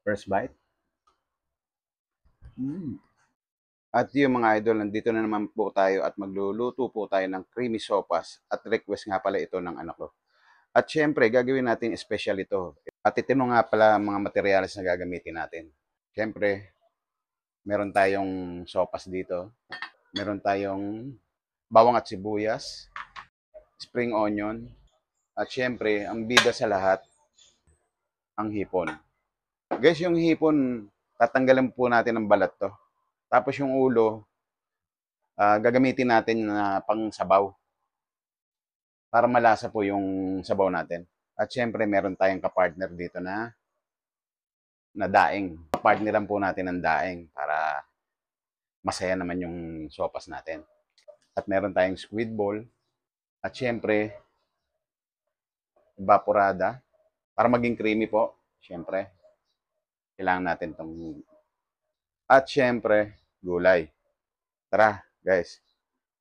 First bite. At yung mga idol, nandito na naman po tayo at magluluto po tayo ng creamy sopas at request nga pala ito ng anak ko. At syempre, gagawin natin special ito. At ito nga pala mga materyales na gagamitin natin. Syempre, meron tayong sopas dito. Meron tayong bawang at sibuyas, spring onion, at syempre, ang bida sa lahat, ang hipon. Guys, yung hipon, tatanggalin po natin ng balat to. Tapos yung ulo, gagamitin natin na pang sabaw para malasa po yung sabaw natin. At syempre, meron tayong kapartner dito na daing. Kapartneran po natin ng daing para masaya naman yung sopas natin. At meron tayong squid ball. At syempre, evaporada. Para maging creamy po, syempre, kailangan natin tong. At syempre, gulay. Tara, guys.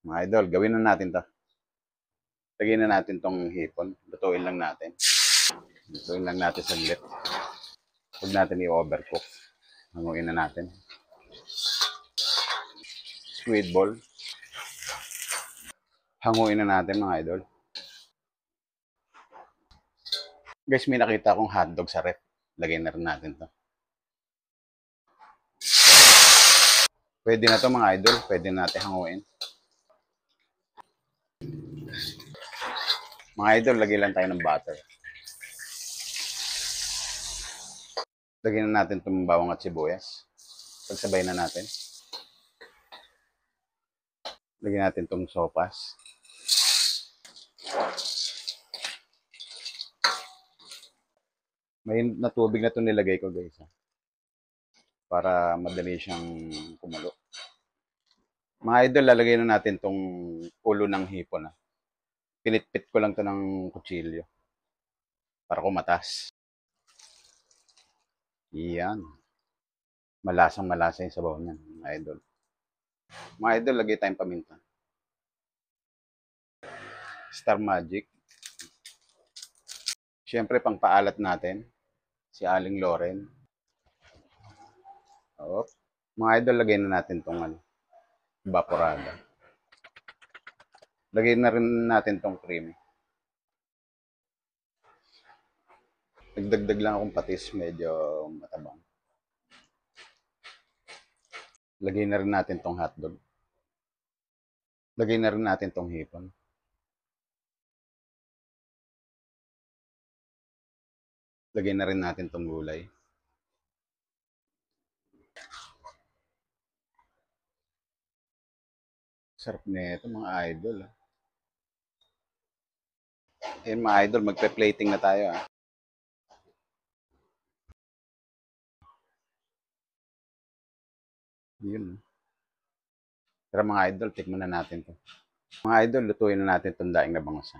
Mga idol, gawin na natin to. Lagyan na natin tong hipon. Lutuin lang natin. Lutuin lang natin saglit. Huwag natin i-overcook. Hanguin na natin. Squid ball. Hanguin na natin mga idol. Guys, may nakita akong hotdog sa ref. Lagyan na rin natin to. Pwede na to mga idol. Pwede natin hanguin. Mga idol, lagyan lang tayo ng butter. Lagyan na natin itong bawang at sibuyas. Pagsabay na natin. Lagyan natin itong sopas. May natubig na ito nilagay ko guys. Para madali siyang kumulo. Mga idol, lalagay na natin itong ulo ng hipon. Pinitpit ko lang ito ng kutsilyo. Para kumatas. Iyan. Malasang malasa yung sabaw niyan, mga idol. Mga idol, lagay tayong paminta. Star Magic. Siyempre, pang paalat natin. Si Aling Loren. Oh. Mga idol, lagay na natin itong evaporada. Lagay na rin natin itong cream. Nagdagdag lang akong patis, medyo matabang. Lagay na rin natin itong hotdog. Lagay na rin natin itong hipon. Lagay na rin natin itong gulay. Sarap nito mga idol. Ayan mga idol, magpe-plating na tayo. Yun. Pero mga idol, tikman na natin to. Mga idol, lutuin na natin itong daing na bangus.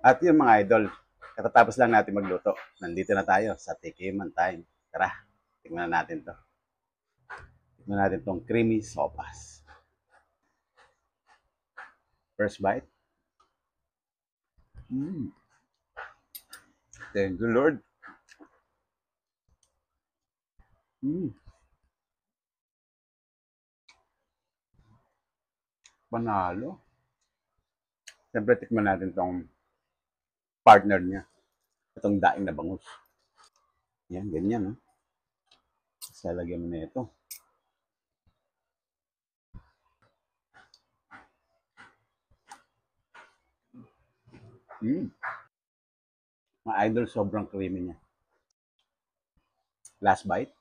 At yun mga idol, katatapos lang natin magluto. Nandito na tayo sa Tikiman Time. Tara, tingnan natin to. Tingnan natin tong creamy sopas. First bite. Thank you, Lord. Panalo. Siyempre, tikman natin tong partner niya. Itong daing na bangus. Yan, ganyan. No? Kasi lagyan mo na ito. Mga idol, sobrang creamy niya. Last bite.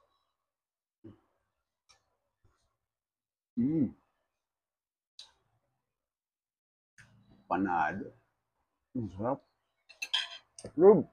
Panalo. Sarap. Approve.